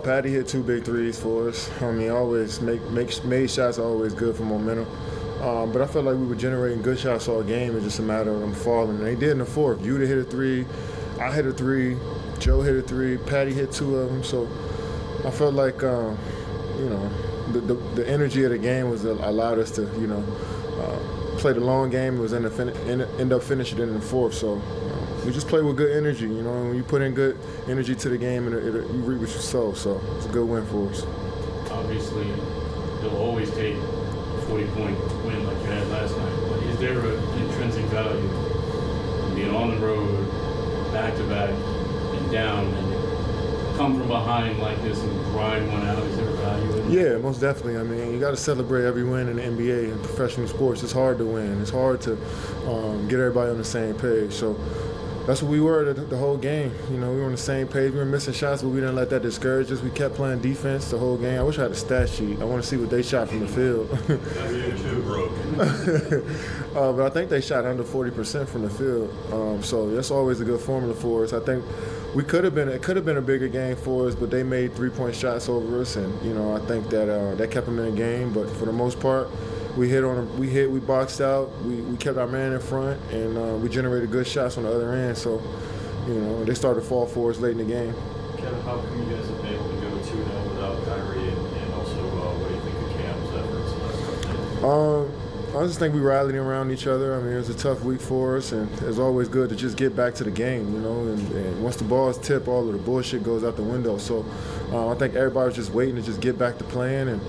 Patty hit 2 big threes for us. I mean, always made shots are always good for momentum. But I felt like we were generating good shots all game. It's just a matter of them falling. And they did in the fourth. Judah hit a three, I hit a three, Joe hit a three, Patty hit 2 of them. So I felt like, the energy of the game was allowed us to, play the long game. It was end up finishing it in the fourth. So we just play with good energy. And when you put in good energy to the game, and you reap what you sow. So it's a good win for us. Obviously, they'll always take a 40-point win like you had last night. But is there an intrinsic value in being on the road, back-to-back, and down, and come from behind like this and grind one out? Is there a value in it? Yeah, most definitely. I mean, you got to celebrate every win in the NBA and professional sports. It's hard to win. It's hard to get everybody on the same page. So that's what we were the whole game. We were on the same page. We were missing shots, but we didn't let that discourage us. We kept playing defense the whole game. I wish I had a stat sheet. I want to see what they shot from the field. But I think they shot under 40% from the field. So that's always a good formula for us. I think it could have been a bigger game for us, but they made 3-point shots over us, and I think that kept them in the game. But for the most part, we boxed out, we kept our man in front, and we generated good shots on the other end. So, they started to fall for us late in the game. Kevin, how come you guys have been able to go 2-0 without Kyrie, and also what do you think of Cam's efforts? I just think we rallied around each other. I mean, it was a tough week for us, and it's always good to just get back to the game, and once the ball is tipped, all of the bullshit goes out the window. So I think everybody was just waiting to just get back to playing, and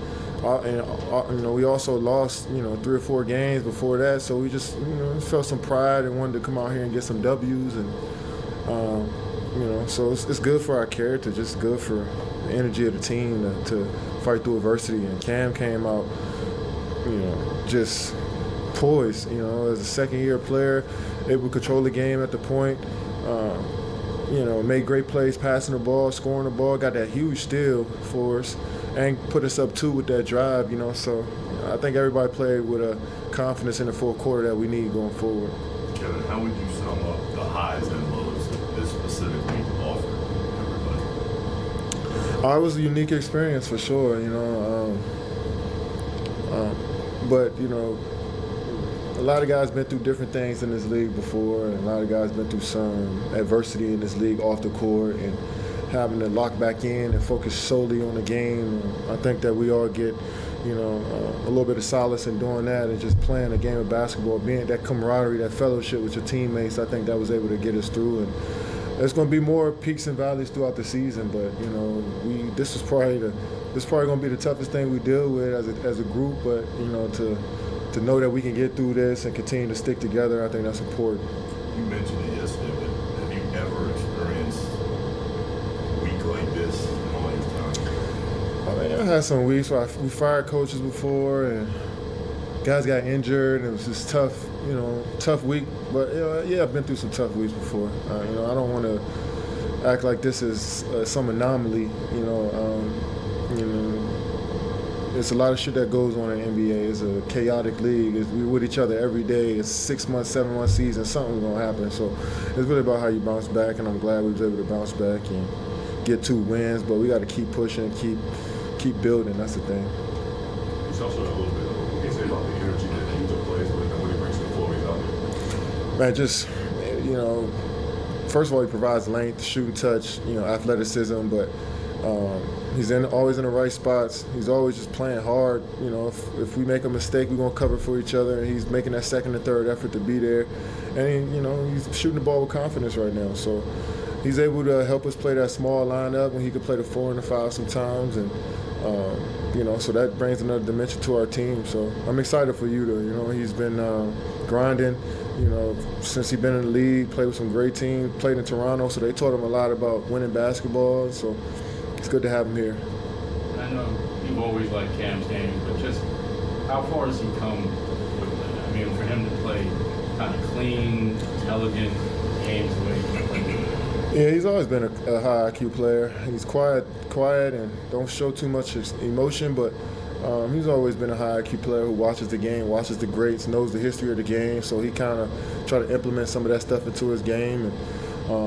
we also lost, 3 or 4 games before that, so we just, felt some pride and wanted to come out here and get some W's, and, so it's good for our character, just good for the energy of the team to fight through adversity. And Cam came out, just poised, as a second-year player, able to control the game at the point, made great plays passing the ball, scoring the ball, got that huge steal for us, and put us up 2 with that drive, so I think everybody played with a confidence in the fourth quarter that we need going forward. Kevin, how would you sum up the highs and lows that this specific week offered everybody? It was a unique experience for sure, but, a lot of guys been through different things in this league before, and a lot of guys been through some adversity in this league off the court, and having to lock back in and focus solely on the game. I think that we all get, a little bit of solace in doing that and just playing a game of basketball, being that camaraderie, that fellowship with your teammates. I think that was able to get us through. And there's going to be more peaks and valleys throughout the season, but this is probably going to be the toughest thing we deal with as a group. But to know that we can get through this and continue to stick together, I think that's important. You mentioned it yesterday, but have you ever experienced a week like this in all your time? I mean, I had some weeks where we fired coaches before, and guys got injured, and it was just tough, tough week. But I've been through some tough weeks before. I don't want to act like this is some anomaly. It's a lot of shit that goes on in the NBA. It's a chaotic league. We're with each other every day. It's 6-month, 7-month season. Something's gonna happen. So it's really about how you bounce back, and I'm glad we was able to bounce back and get 2 wins. But we got to keep pushing, keep building. That's the thing. It's also a little bit. What can you say about the energy that Utah plays with and what he brings to the floor when he's out there? Man, just first of all, he provides length, shooting touch, athleticism, but. He's always in the right spots. He's always just playing hard. If we make a mistake, we're gonna cover for each other. And he's making that second and third effort to be there. And he's shooting the ball with confidence right now. So he's able to help us play that small lineup when he could play the 4 and the 5 sometimes. And so that brings another dimension to our team. So I'm excited for Yuta. He's been grinding. Since he's been in the league, played with some great teams. Played in Toronto, so they taught him a lot about winning basketball. So. It's good to have him here. I know you've always liked Cam's game, but just how far has he come with that? I mean, for him to play kind of clean, elegant games the way he's playing. Yeah, he's always been a high IQ player. He's quiet, and don't show too much emotion, but he's always been a high IQ player who watches the game, watches the greats, knows the history of the game, so he kind of try to implement some of that stuff into his game. And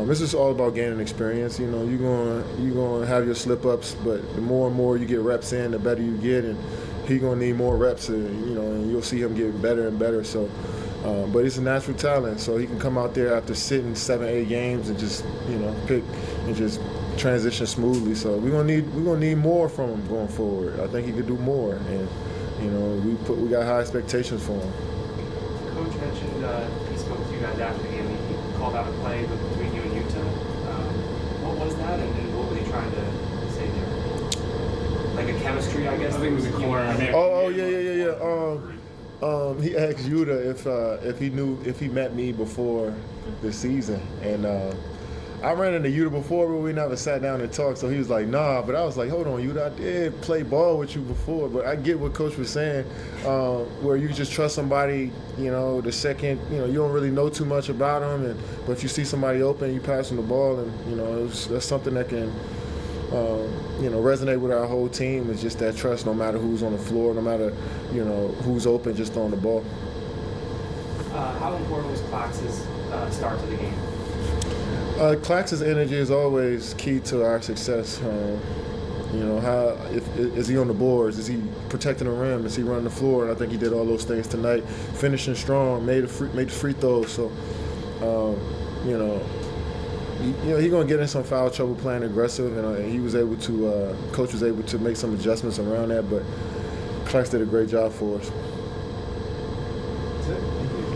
This is all about gaining experience. You know, you're gonna have your slip ups, but the more and more you get reps in, the better you get, and he's gonna need more reps. And you'll see him getting better and better. So, but he's a natural talent, so he can come out there after sitting 7-8 games and just pick and just transition smoothly. So we're gonna need more from him going forward. I think he could do more, and we got high expectations for him. Coach mentioned he spoke to you guys after the game. He called out a play between you and Utah. What was that, and what were they trying to say there? Like a chemistry, I guess. I think it was a corner. He asked Yuta if he met me before the season, and I ran into Yuta before, but we never sat down and talked. So he was like, "Nah," but I was like, "Hold on, Yuta, I did play ball with you before." But I get what Coach was saying, where you just trust somebody. The second you don't really know too much about them, but if you see somebody open, you pass them the ball, and that's something that can resonate with our whole team. Is just that trust, no matter who's on the floor, no matter who's open, just throwing the ball. How important was Clax's start to the game? Clax's energy is always key to our success. Is he on the boards? Is he protecting the rim? Is he running the floor? And I think he did all those things tonight. Finishing strong, made free throws. So, he's gonna get in some foul trouble playing aggressive, and he was able to. Coach was able to make some adjustments around that, but Clax did a great job for us. That's it. Thank you.